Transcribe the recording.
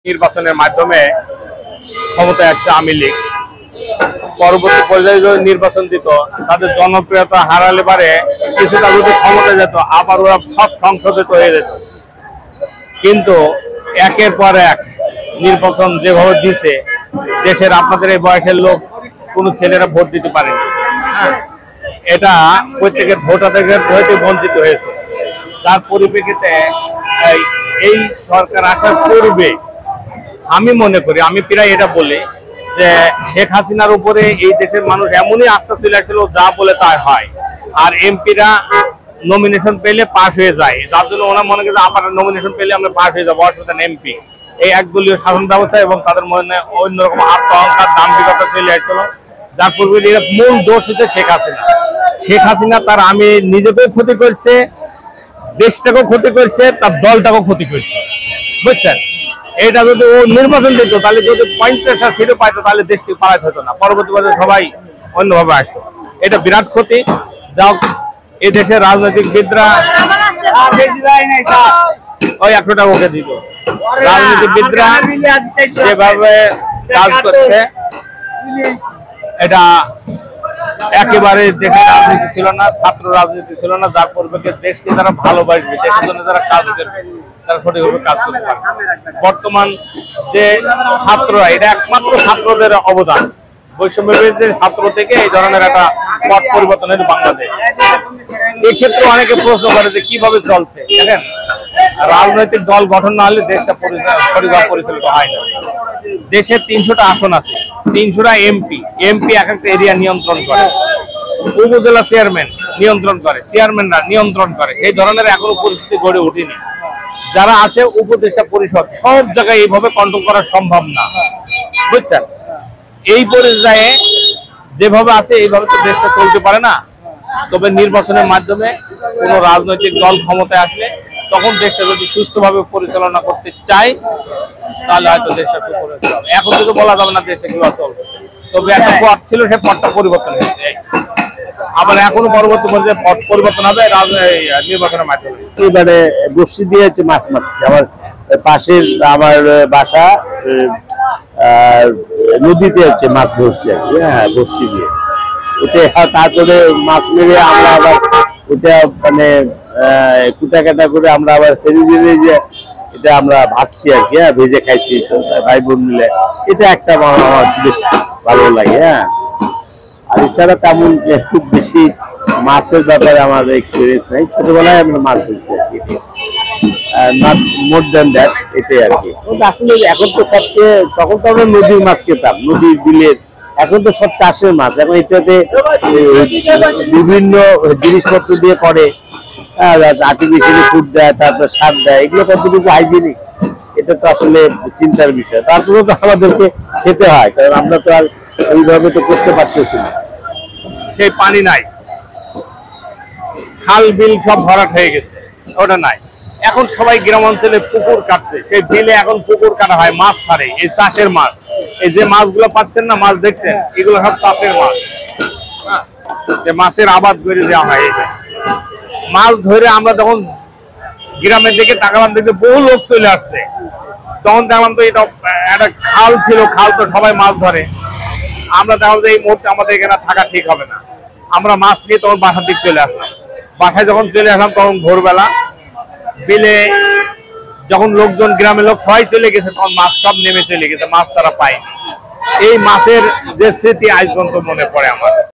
নির্বাচনের মাধ্যমে ক্ষমতায় আসছে আওয়ামী লীগ। পরবর্তী পর্যায়ে যদি নির্বাচন দিত, তাদের জনপ্রিয়তা হারালে পারে কিছুটা যদি ক্ষমতা যেত, আবার ওরা সব সংসদে হয়ে যেত। কিন্তু একের পর এক নির্বাচন যেভাবে দিছে, দেশের আপনাদের এই বয়সের লোক কোনো ছেলেরা ভোট দিতে পারেনি। এটা প্রত্যেকের ভোটাধিকার হইতে বঞ্চিত হয়েছে। তার পরিপ্রেক্ষিতে এই সরকার আসার পূর্বে আমি মনে করি, আমি প্রায় এটা বলি যে শেখ হাসিনার উপরে এই দেশের মানুষ এমনই আস্থা চলে আসছিল, যা বলে তাই হয়। আর এমপিরা নমিনেশন পেলে পাস হয়ে যায়, যার জন্য ওরা মনে করে আপনারা নমিনেশন পেলে আমরা পাস হয়ে যাবো, অসুবিধা এমপি। এই একদলীয় শাসন ব্যবস্থা এবং তাদের মনে অন্যরকম আত্ম অহংকার, দাম্ভিকতা চলে আসছিল, যার পূর্বে মূল দোষ হচ্ছে শেখ হাসিনা। শেখ হাসিনা তার আমি নিজেকেও ক্ষতি করছে, দেশটাকেও ক্ষতি করছে, তার দলটাকেও ক্ষতি করছে, বুঝছেন। এটা যদি ও নির্বাচন দিত, তাহলে যদি 50টা সিটও পাইতো, তাহলে দেশটি পালাতে হতো না, পরবর্তী পর্যায়ে সবাই অন্যভাবে আসতো। এটা বিরাট ক্ষতি। যাও, এই দেশের রাজনৈতিকবিদরা ওই 100 টাকা ওকে দিত। রাজনীতিবিদরা যেভাবে কাজ করছে, এটা একেবারে দেশের রাজনীতি ছিল না, ছাত্র রাজনীতি ছিল না, যার পরিপ্রেক্ষিতে দেশকে যারা ভালোবাসবে, দেশের জন্য যারা কাজ করবে, তারা সঠিকভাবে কাজ করতে পারবে। বর্তমান যে ছাত্ররা, এটা একমাত্র ছাত্রদের অবদান। বৈষম্য বিরোধী ছাত্র থেকে এই ধরনের একটা পথ পরিবর্তনের বাংলাদেশ। এক্ষেত্রে অনেকে প্রশ্ন করে যে কিভাবে চলছে। দেখেন, রাজনৈতিক দল গঠন না হলে দেশটা সঠিকভাবে পরিচালিত হয় না। দেশে 300টা আসন আছে, 300টা এমপি এক একটা এরিয়া নিয়ন্ত্রণ করে, উপজেলা চেয়ারম্যান নিয়ন্ত্রণ করে, চেয়ারম্যানরা নিয়ন্ত্রণ করে। এই ধরনের এখনো পরিস্থিতি গড়ে ওঠেনি। যারা আছে উপদেষ্টা পরিষদ, সব জায়গায় এইভাবে কন্ট্রোল করা সম্ভব না, বুঝছেন। এই পর্যায়ে যেভাবে আছে এইভাবে তো দেশটা চলতে পারে না। তবে নির্বাচনের মাধ্যমে কোনো রাজনৈতিক দল ক্ষমতায় আসলে, তখন দেশটা যদি সুষ্ঠুভাবে পরিচালনা করতে চায়, তাহলে হয়তো দেশটা সুপরিচালিত হবে। এখন কিন্তু বলা যাবে না দেশটা কিভাবে চলবে। তবে একটা পথ ছিল, সে পথটা পরিবর্তন হয়েছে। আবার এখনো পরবর্তী পর্যায়ে পথ পরিবর্তন হবে নির্বাচনের মাধ্যমে। এবারে বর্ষি দিয়ে হচ্ছে মাছ মারছে। আমার পাশের আমার বাসা নদীতে হচ্ছে মাছ ধরছে আর কি, হ্যাঁ, বর্ষি দিয়ে। ওটা তারপরে মাছ মেরে আমরা আবার ওটা মানে কুটা কাটা করে আমরা আবার ফেরি দিয়ে যে এটা আমরা ভাবছি আর কি, হ্যাঁ, ভেজে খাইছি তো ভাই বোন মিলে। এটা একটা আমার বেশ ভালো লাগে, হ্যাঁ। আর এছাড়া তেমন খুব বেশি মাছের ব্যাপারে আমার এক্সপিরিয়েন্স নাই। ছোটবেলায় আমরা মাছ ধরছি আর কি, নট মোর দ্যান দ্যাট, এটাই আর কি। আসলে এখন তো সবচেয়ে, তখন তো আমরা নদীর মাছ খেতাম, নদীর বিলের। এখন তো সব চাষের মাছ। এখন এটাতে বিভিন্ন জিনিসপত্র দিয়ে করে, আর্টিফিশিয়ালি ফুড দেয়, তারপর সার দেয়। এগুলো কতটুকু হাইজেনিক, এটা তো আসলে চিন্তার বিষয়। তারপরেও তো আমাদেরকে খেতে হয়, কারণ আমরা তো আর ওইভাবে তো করতে পারতেছি না। সেই পানি নাই, খাল বিল সব ভরাট হয়ে গেছে, ওটা নাই। এখন সবাই গ্রাম অঞ্চলে পুকুর কাটছে, সেই বিলে এখন পুকুর কাটা হয়, মাছ ছাড়ে। এই চাষের মাছ, এই যে মাছগুলো পাচ্ছেন না, মাছ দেখছেন, এগুলো সব চাষের মাছ। যে মাছের আবাদ করে দেওয়া হয়, এটা মাছ ধরে আমরা যখন গ্রামের দিকে তাকালাম, দেখতে বহু লোক চলে আসছে। তখন দেখলাম তো এটা একটা খাল ছিল, খাল তো সবাই মাছ ধরে। আমরা দেখলাম যে এই মুহূর্তে আমাদের এখানে থাকা ঠিক হবে না। আমরা মাছ নিয়ে তখন বাসার দিকে চলে আসলাম। বাসায় যখন চলে আসলাম, তখন ভোরবেলা বিলে যখন লোকজন, গ্রামের লোক সবাই চলে গেছে, তখন মাছ সব নেমে চলে গেছে, মাছ তারা পায়নি। এই মাছের যে স্মৃতি আজ পর্যন্ত মনে পড়ে আমার।